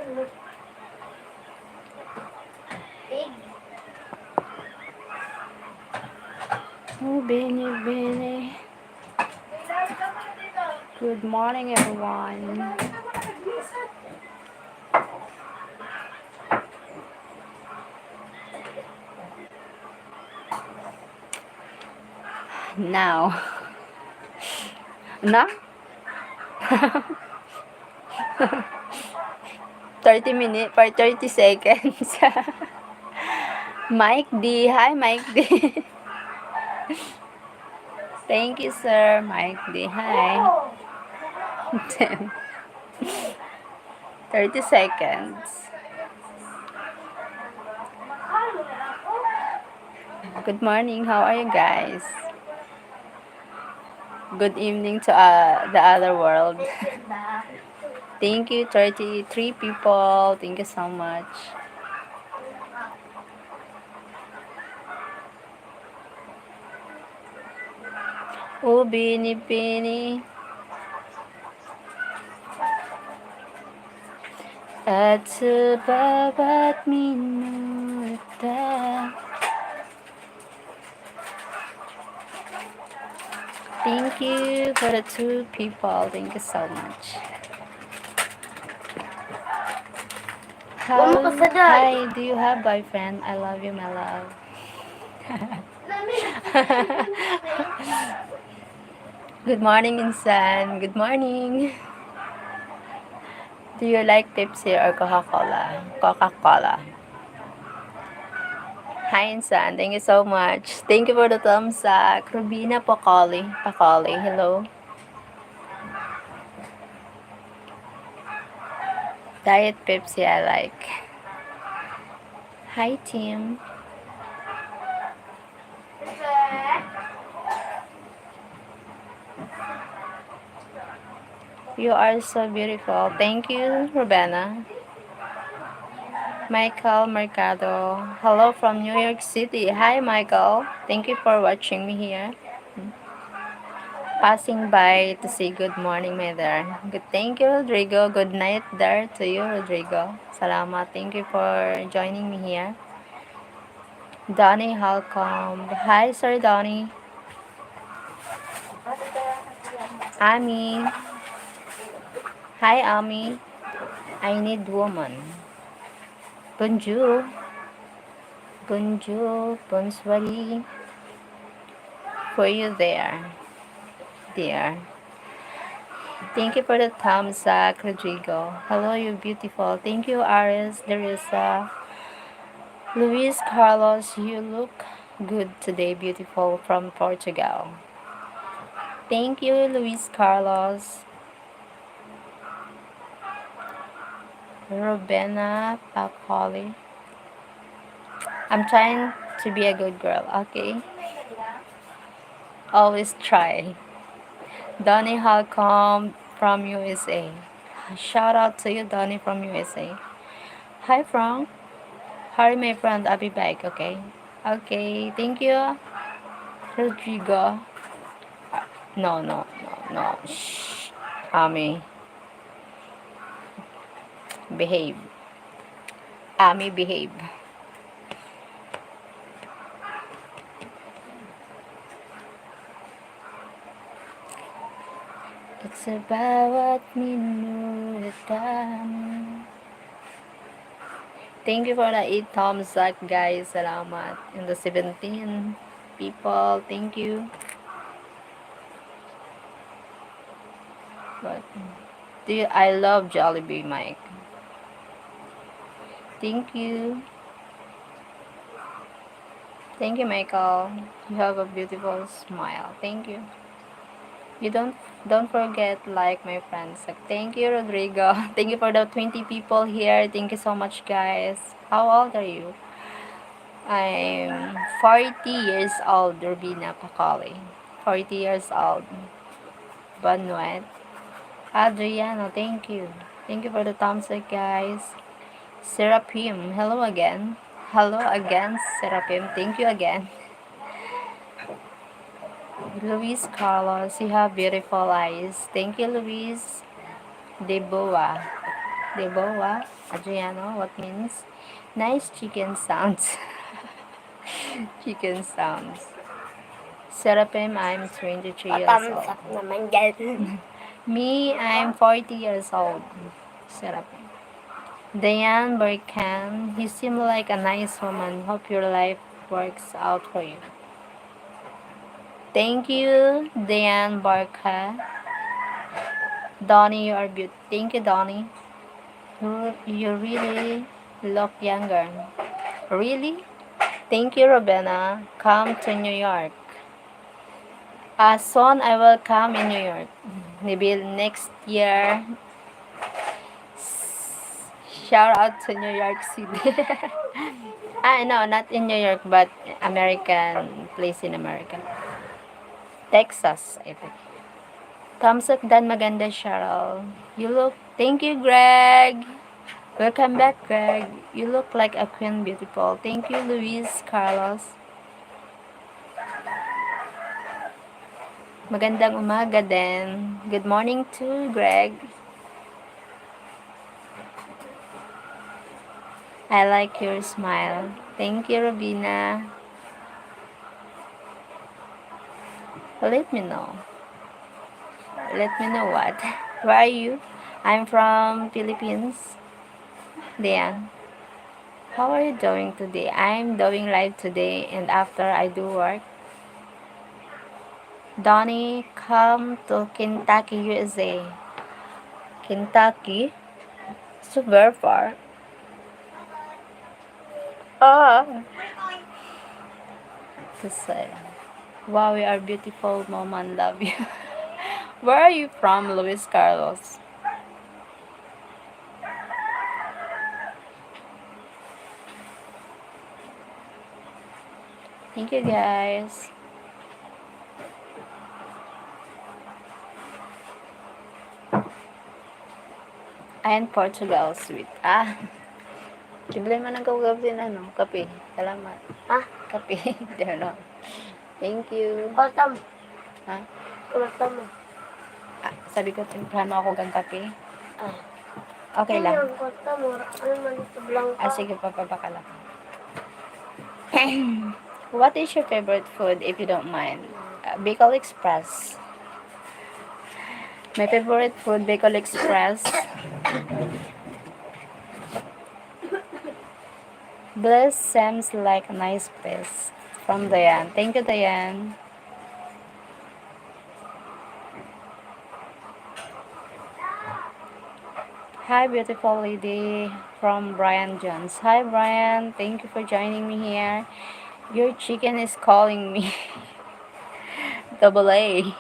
Oh, Bene, Bene. Good morning, everyone. Now. Na? 30 minutes for 30 seconds. Mike D. Hi, Mike D. Thank you, sir. Mike D. Hi. 30 seconds. Good morning. How are you guys? Good evening to the other world. Thank you, 33 people. Thank you so much. Oh, Bini Bini. At sa bawat minuta. Thank you for the 2 people. Thank you so much. Hi, do you have boyfriend? I love you, my love. Good morning, Insan. Good morning. Do you like Pepsi or Coca-Cola? Coca-Cola. Hi, Insan. Thank you so much. Thank you for the thumbs up. Rubina Pakali. Pakali. Hello. Diet Pepsi I like. Hi, team. You are so beautiful. Thank you, Rubena. Michael Mercado. Hello from New York City. Hi, Michael. Thank you for watching me here. Passing by to say good morning, my there. Good, thank you, Rodrigo. Good night there to you, Rodrigo. Salamat. Thank you for joining me here. Donnie Halcomb. Hi, Sir Donnie. Ami. Hi, Ami. I need woman. Bonjour. Bonjour. Bonsoir. For you there. Dear. Thank you for the thumbs up, Rodrigo. Hello, you beautiful. Thank you, Aris, Larissa. Luis Carlos, you look good today, beautiful from Portugal. Thank you, Luis Carlos. Robena Pacoli. I'm trying to be a good girl, okay? Always try. Donnie Halcomb from USA. Shout out to you, Donnie from USA. Hi, Frank. Hurry, my friend. I'll be back, okay? Okay, thank you, Rodrigo. No. Shh. Ami, behave. Ami, behave. At sa bawat minutan. Thank you for the 8 thumbs up, guys. Salamat. And the 17 people, thank you. But I love Jollibee, Mike. Thank you. Thank you, Michael. You have a beautiful smile. Thank you. You don't forget like my friends. Like, thank you, Rodrigo. Thank you for the 20 people here. Thank you so much, guys. How old are you? I'm 40 years old, Rubina Pacoli. 40 years old. Banuet. Adriano, thank you. Thank you for the thumbs up, guys. Serapim, hello again. Hello again, Serapim. Thank you again. Luis Carlos, you have beautiful eyes. Thank you, Luis. Deboa. Deboa, Adriano, what means? Nice chicken sounds. Chicken sounds. Serapim, I'm 23 years old. Naman dyan. Me, I'm 40 years old. Serapim. Diane Burkan, you seem like a nice woman. Hope your life works out for you. Thank you, Diane Barka. Donnie, you are beautiful. Thank you, Donnie. You really look younger. Really? Thank you, Robena. Come to New York. Soon I will come in New York. Maybe next year. Shout out to New York City. No, not in New York, but American place in America. Texas, I think. Thumbs up dan maganda, Cheryl. You look, thank you, Greg. Welcome back, Greg. You look like a queen, beautiful. Thank you, Luis Carlos. Magandang umaga din. Good morning to Greg. I like your smile. Thank you, Robina. Let me know. Let me know what. Where are you? I'm from Philippines. Diane. How are you doing today? I'm doing live today and after I do work. Donnie, come to Kentucky, USA. Kentucky? So very far. Ah. To say. Wow, you are beautiful, Mama. Love you. Where are you from, Luis Carlos? Thank you, guys. And Portugal, sweet. Bibili mo ng gawin kape. Salamat. Kape. There no. Thank you. Kotam. Ha? Kotam mo. Sabi ko, timplahan mo ako gang kape. Okay Ano lang. yung kotam mo? Ano man ito blanca? Sige, papabakala ko. What is your favorite food, if you don't mind? Bicol Express. My favorite food, Bicol Express. Bliss seems like a nice place. From Diane. Thank you, Diane. Hi, beautiful lady from Brian Jones. Hi, Brian. Thank you for joining me here. Your chicken is calling me. Double A.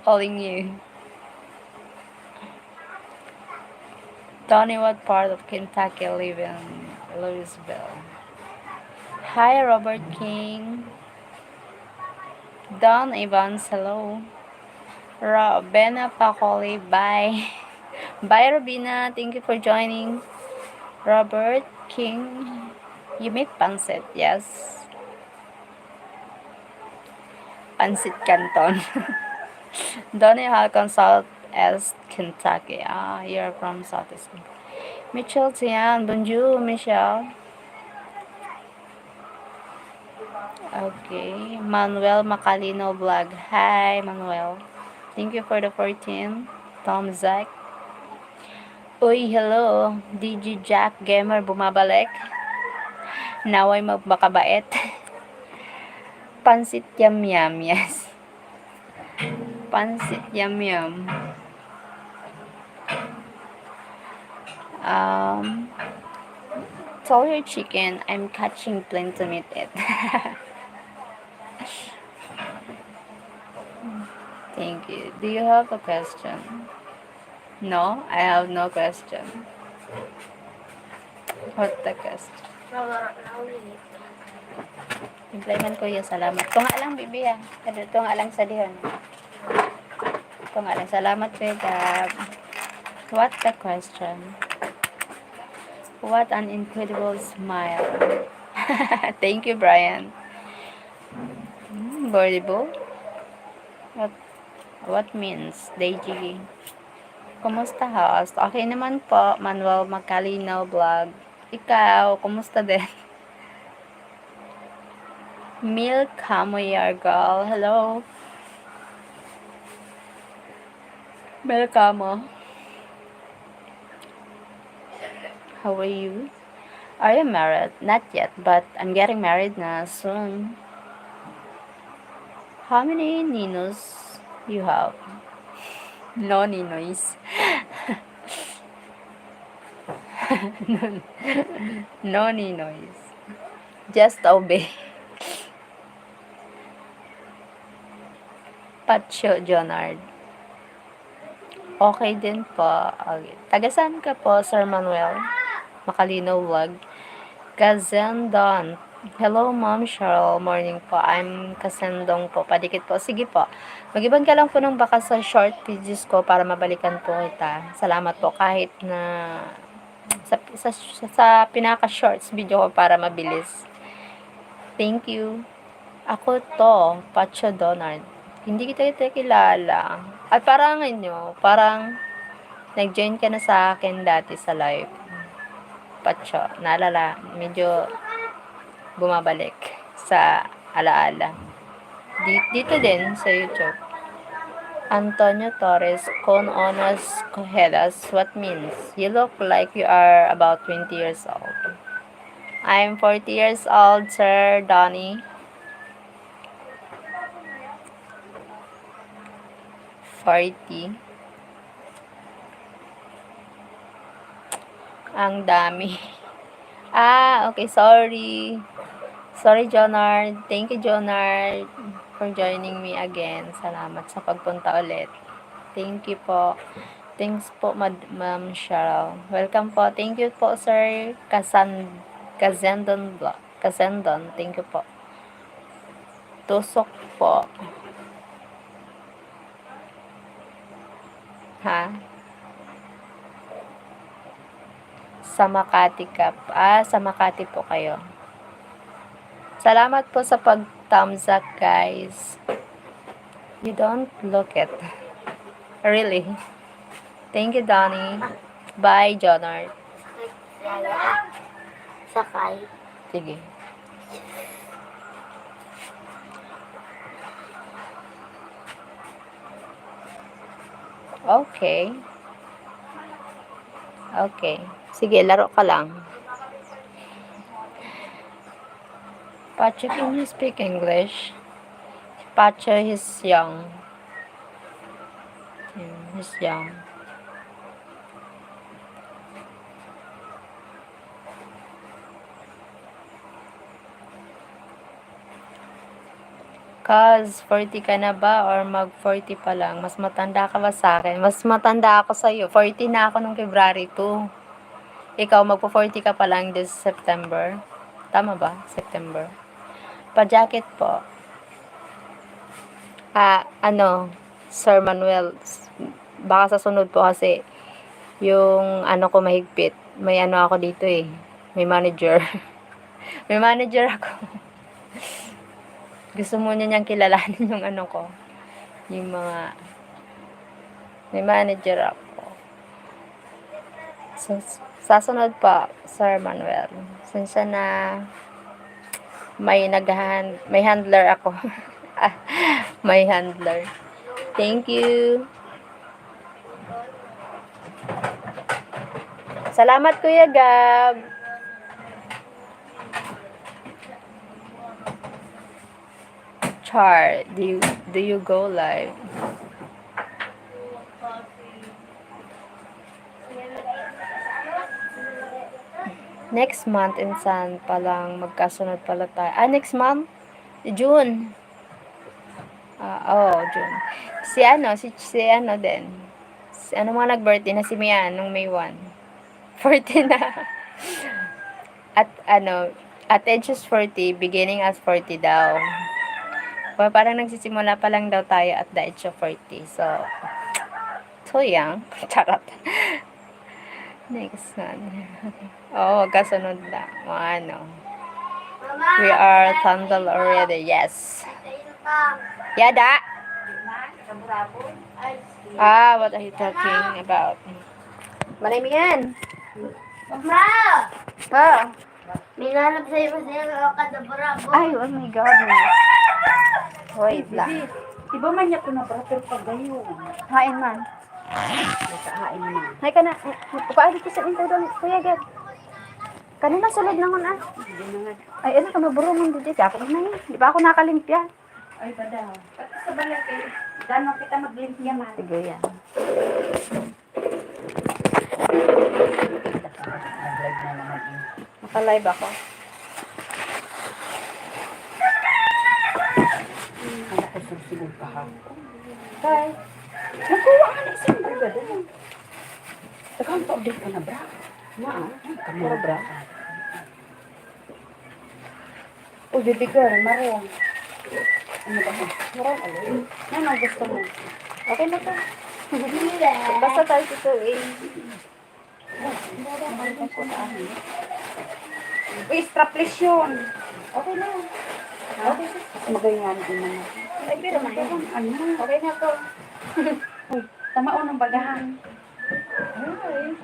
Calling you. Tony, what part of Kentucky live in Louisville? Hi, Robert King. Don Evans, hello. Robina Pacoli, bye. Bye, Robina. Thank you for joining. Robert King. You make pancit, yes. Pancit Canton. Donny Halcon, Southeast Kentucky. You're from Southeast Kentucky. Michelle Tian. Bonjour, Michelle. Okay. Manuel Macalino vlog. Hi, Manuel. Thank you for the 14. Tom Zach. Uy, hello. DJ Jack Gamer bumabalik. Naway magbakabait. Pansit yum yum, yes. Pansit yum yum. Tell your chicken I'm catching plane to meet it. Thank you. Do you have a question? No, I have no question. What the question? Implement ko yung salamat. Ito nga lang, bibi ah. Ito nga lang sa diyon. Ito nga lang. Salamat, Pegab. What the question? What an incredible smile. Thank you, Brian. Birdiebo? What means? Deji. Kumusta host? Okay naman po, Manuel Macalino vlog. Ikaw, kumusta din? Milk Kamoyar girl, hello. Milk Kamo, how are you? Are you married? Not yet, but I'm getting married na soon. How many ninos you have? No ninoys. No ninoys. Just obey. Pacho Jonard. Okay din po. Okay. Taga saan ka po, Sir Manuel? Macalino vlog. Kazendon. Hello, Ma'am Sheryl. Morning po. I'm Kasendong po. Padikit po. Sige po. Mag-iban ka lang po ng baka sa short videos ko para mabalikan po kita. Salamat po kahit na sa pinaka-shorts video ko para mabilis. Thank you. Ako to, Pacho Donald. Hindi kita kilala. At parang parang nag-join ka na sa akin dati sa live. Pacho, naalala, medyo bumabalik sa alaala. Dito din sa YouTube. Antonio Torres, con onas cojedas, what means? You look like you are about 20 years old. I'm 40 years old, Sir Donnie. 40. Ang dami. Okay, sorry. Sorry, Jonard. Thank you, Jonard, for joining me again. Salamat sa pagpunta ulit. Thank you po. Thanks po, Ma'am Sheryl. Welcome po. Thank you po, Sir Kazendon Vlog. Kazendon. Thank you po. Tusok po. Ha? Sa Makati ka. Sa Makati po kayo. Salamat po sa pag-thumbs up, guys. You don't look it. Really. Thank you, Donnie. Bye, Jonard. Sakay. Sige. Okay. Okay. Sige, laro ka lang. Pacho, can you speak English? Pacho, he's young. He's young. Cause, 40 ka na ba or mag-40 pa lang? Mas matanda ka ba sa akin? Mas matanda ako sa'yo. 40 na ako nung February 2. Ikaw, magpo-40 ka pa lang this September. Tama ba? September. Pa-jacket po. Sir Manuel, baka sa sunod po kasi yung ko mahigpit. May ako dito eh. May manager. May manager ako. Gusto mo niyang kilalanin yung ko. Yung mga may manager ako. So, sa sunod pa, Sir Manuel. Since na may handler ako. May handler. Thank you. Salamat, Kuya Gab. Char, do you go live? Next month in San palang magkasunod pala tayo. Next month? June. June. Si din. Mga nag-birthday na si Mian nung May 1. 40 na. At at age is 40, beginning as 40 daw. Parang nagsisimula pa lang daw tayo at the age of 40. So young. Charot. Next one. Kasunod na. We are Tandal already. Yes. Yada. What are you talking about? Malay mo yan. Ma! Pa. May nanap sa'yo kasi yung kadabrabo. Ay, oh my goodness. Wait lang. Iba man niya ko na para pero pag gayon. Hain man. Nakahain man. Hay ka na. Paano ko sa intro doon? Kuya, Gab. Kanina sulod na nga. Hindi na nga. Ay, ano ka maburumon dito? Ako na yun. Di ba ako nakalimpya? Ay, badaw. Pati sa balay kayo. Dano kita maglimpya man. Sige yan. Nag-live na naman eh. Naka-live ako. Anak ko siguro pa ha. Bye. Nakuha nga na isang brigada. Takang pa-update ka na bra. Naa. Puro bra. Uy, baby girl, marong. Ano ba? Marong alin. Ano ang gusto mo? Okay na to. Basta tayo dito eh. Uy, strapless yun. Okay na. Okay, magayon din naman. Ay, pero na yun. Ano? Okay na to. Uy, tama o ng bagahan. Ay.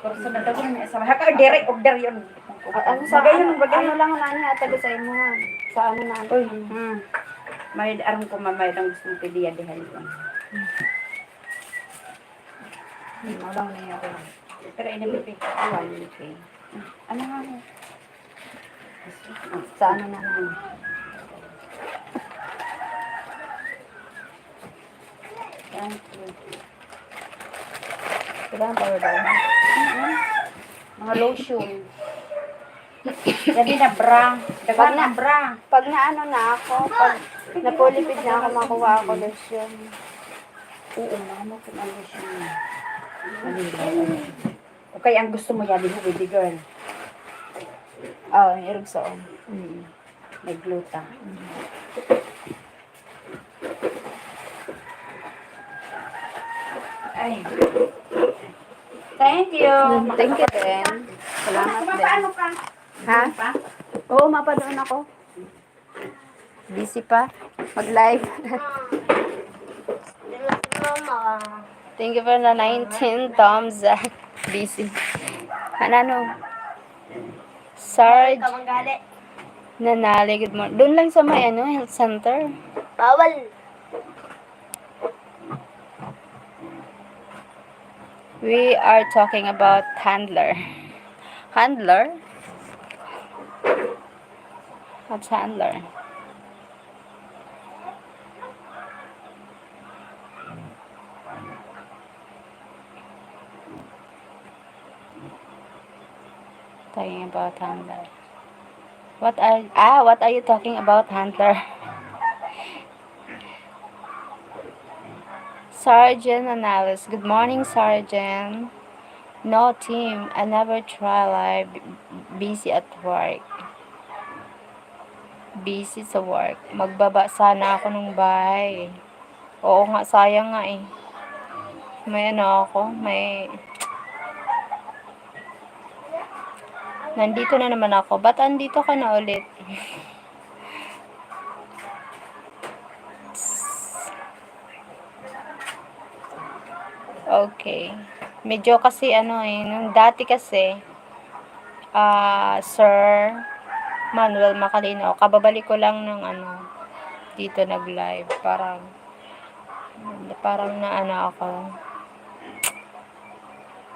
Kurso na daw yung isa. Haka, direct order yun. Ano sa Magayon ng bagahan. ano lang nani ate sa imo ha. Sa ano na. Uy, may aram ko mamay lang gusto mong piliya dihan yun. Malang na yun. Pero inabibig ko, wala pay. Ano nga mo? Sa ano na lang. Thank you. Kailangan pa daw. Mga lotion. Sabi na bra. Dagan na bra. Pag naano na ako, pag napulipid na ako, makuha ako lotion. Oo, mga mo kung ano lotion. Okay, ang gusto mo yan, baby girl. Oh, irugsoon. May gluta. Ay. Thank you. Thank you din. Salamat din. Paano ka? Ha? Oo, mapadoon ako. Busy pa. Mag-live. Mama. Thank you for the 19 thumbs up. Busy. Ano? Sarge Kamanggali. Nanali. Good morning. Doon lang sa may health center. Bawal. We are talking about handler. Handler? What's handler? Talking about handler. What are you talking about, handler? Sergeant Analysis. Good morning, Sergeant. No, team. I never try live. Busy at work. Busy sa work. Magbaba sana ako ng bahay. Oo nga, sayang nga eh. May ano ako, Nandito na naman ako. Ba't andito ka na ulit? Okay. Medyo kasi nung dati kasi, Sir Manuel Macalino, kababalik ko lang ng dito nag-live. Parang na ako.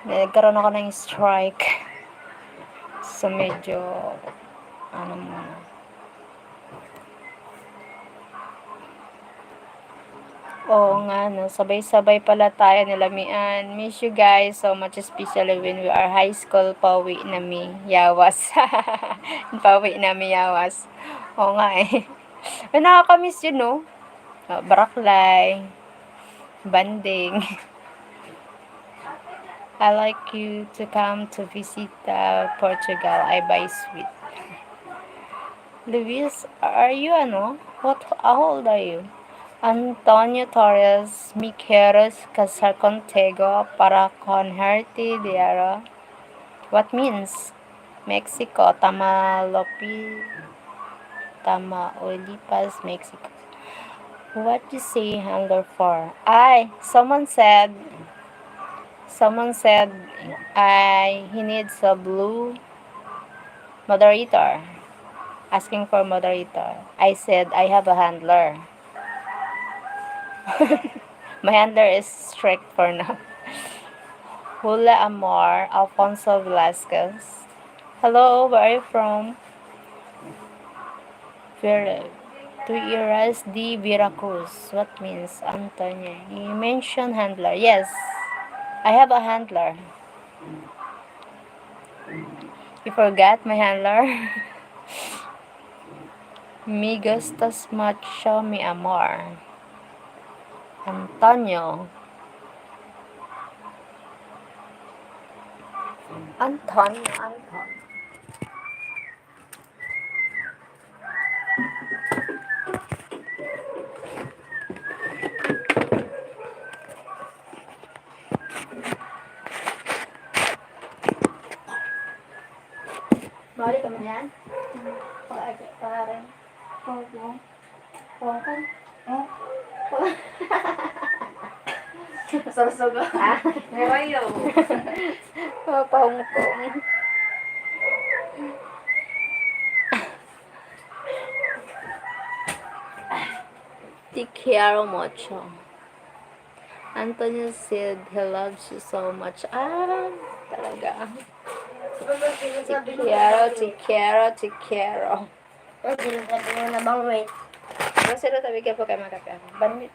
Nagkaroon ako ng strike. So medyo, muna. Oo nga, no. Sabay-sabay pala tayo nilamian. Miss you guys so much, especially when we are high school. Pauwi nami yawas. Pauwi nami yawas. Oo nga eh. Ay, nakakamiss yun, no? Baraklay. Banding. I like you to come to visit Portugal. I buy sweet. Luis, are you how old are you? Antonio Torres Miqueros Casarcontego para Conherti Diara. What means? Mexico, Tamaulipas, Mexico. What you say hunger for? Someone said he needs a blue moderator. Asking for moderator. I said I have a handler. My handler is strict for now. Hula Amor, Alfonso Velasquez. Hello, where are you from? Tuiras de Veracruz. What means Antonio? You mentioned handler. Yes, I have a handler. You forgot my handler? Me gustas mucho mi amor. Antonio. Antonio. Balik ka mo yan? Pag-aaral. Pag-aaral. Pag-aaral. Sorsogo. Ngayon. Pahungkong. Te quiero mucho. Antonio said he loves you so much. Talaga. Te quiero. Sinasabi mo na bang wait? Kasi ito tabi ka po kayo makapyan. Banmit.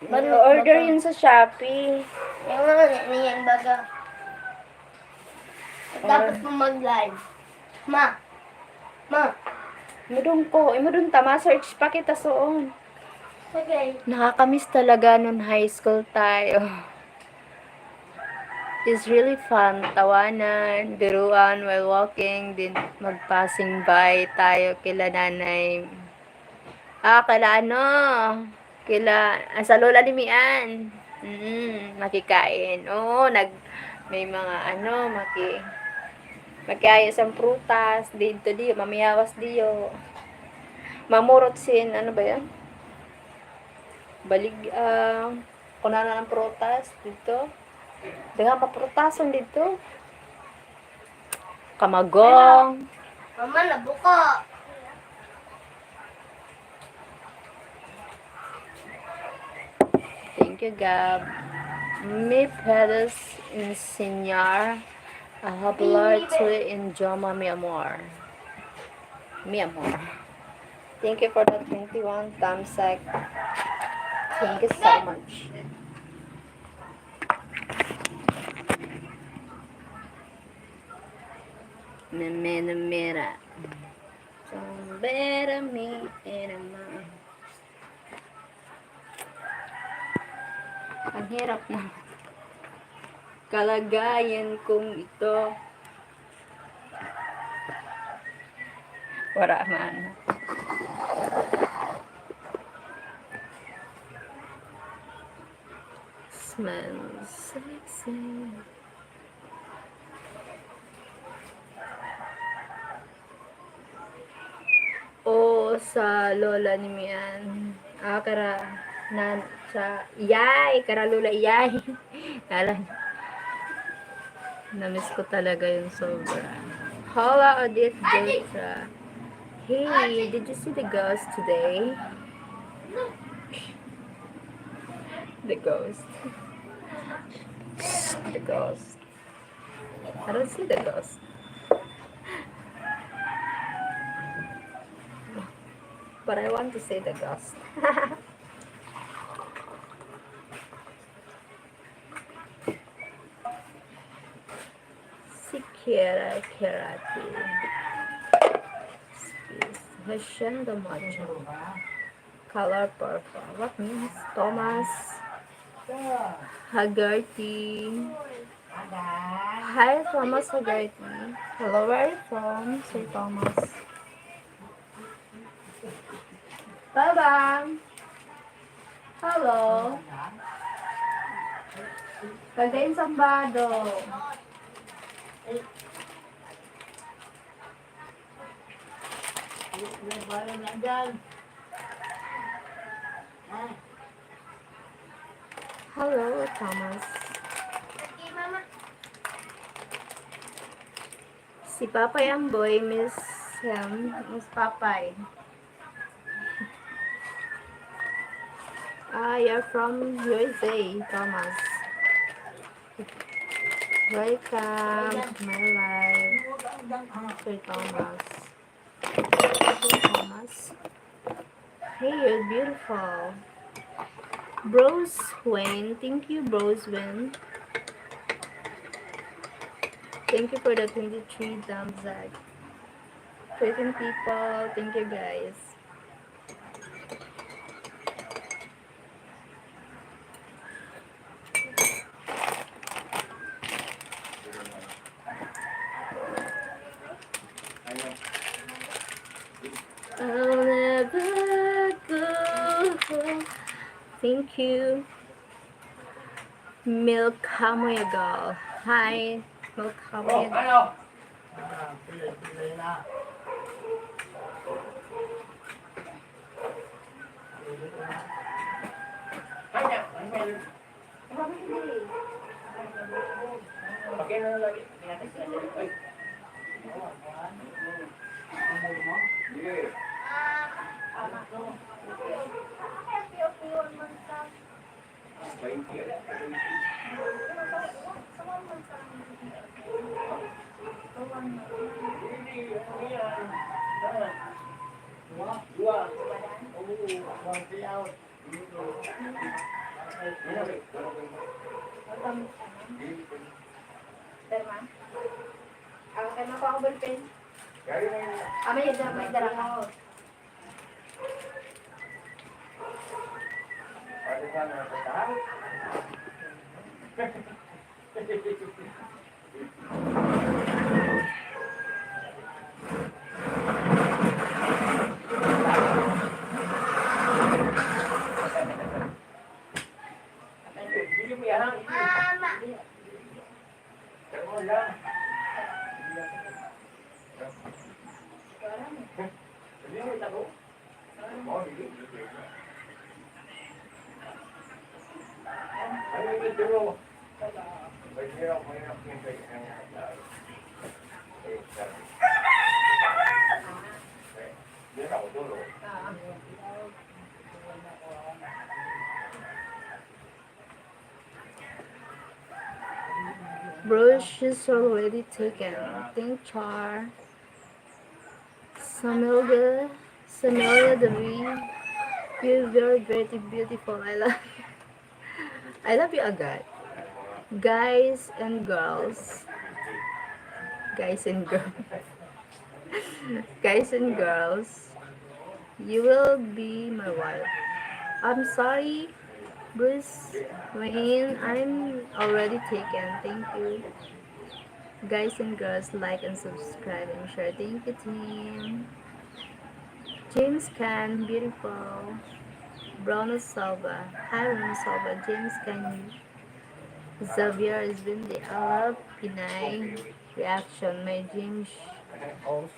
Banmit Order ba to? yun sa Shopee. Yung mga niyan baga. Dapat mo mag-live. Ma. Imudong ko. Imudong tama. Search pa kita soon. Okay. Nakakamiss talaga nun high school tayo. It's really fun. Tawanan, biruan while walking, din magpassing by tayo kila nanay. Kala ano? Sa lola ni Mian. Makikain. Oo, may mga magkayos ang prutas, dito diyo, mamiyawas diyo. Mamurot sin, ano ba yan? Kunana ng prutas dito. Dengan paprutasan dito. Kamagong. Mama, nabuka. Thank you, Gab. Me puedes enseñar a hablar tu idioma, mi amor. Mi amor. Thank you for the 21 thumbs up. Thank you so much. Mera. Sombera mi enema. Ang hirap na. Kalagayan kong ito. Wala man. Smells sexy. Sa lola ni Mian. Kara lola iyay. Namiss ko talaga yung sobra. Hola, Odit Dutra. Hey, did you see the ghost today? The ghost. The ghost. I don't see the ghost. But I want to say the ghost. Siquiera Kerati. Haciendo mucho. Color purple. What means? Thomas Hagerty. Hi, Thomas Hagerty. Hello, where are you from, Sir Thomas? Bye-bye. Hello. Kagayin sambado. Hello, Thomas. Okay, mama. Si Papay Amboy, Miss Miss Papay. Ah, you're from USA, Thomas. Welcome to my life, Sir Thomas. Sir Thomas. Hey, you're beautiful. Bros Wayne, thank you, Bros Wayne. Thank you for the 23 thumbs up. 13 people, thank you guys. I'll never go home. Thank you. Milk Hamoyagal. Hi, Milk Hamoyagal. Brush is already taken. Think Char. Samilda. Samilda Devi. You're very, very beautiful. I love you. I love you agad. Guys and girls. Guys and girls. Guys and girls. You will be my wife. I'm sorry, Bruce Wayne. I'm already taken. Thank you. Guys and girls, like and subscribe and share. Thank you, team. James Can, beautiful. Bruno Salva. Hi, Bruno Salva. James Can. Xavier is Bindi. I love Pinay reaction. My James also.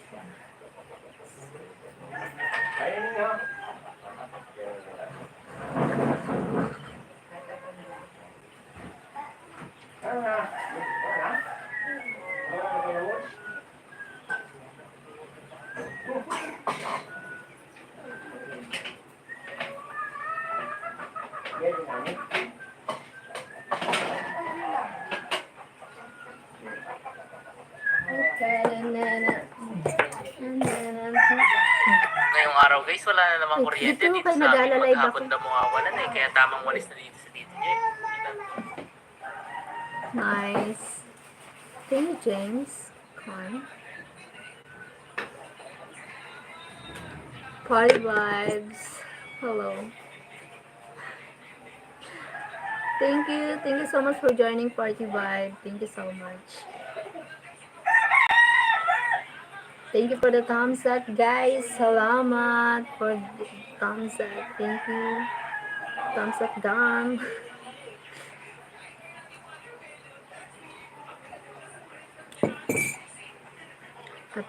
Ngayong araw guys, wala na namang kuryente Dito dito kayo sa amin. nag-aalala ba Maghapon ko? na mawawalan eh. Kaya tamang walis na dito sa dito niya. Nice. Thank you, James. Con. Party vibes. Hello. Thank you. Thank you so much for joining Party Vibe. Thank you so much. Thank you for the thumbs up, guys. Salamat for the thumbs up. Thank you. Thumbs up down.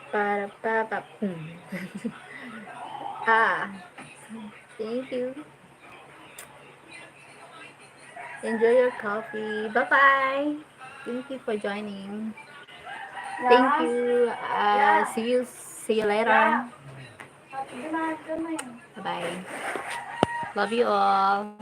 Para pa. Ah. Thank you. Enjoy your coffee. Bye-bye. Thank you for joining. Thank Yeah. you. Yeah. See you later. Yeah. Doon na yun. Bye-bye. Love you all.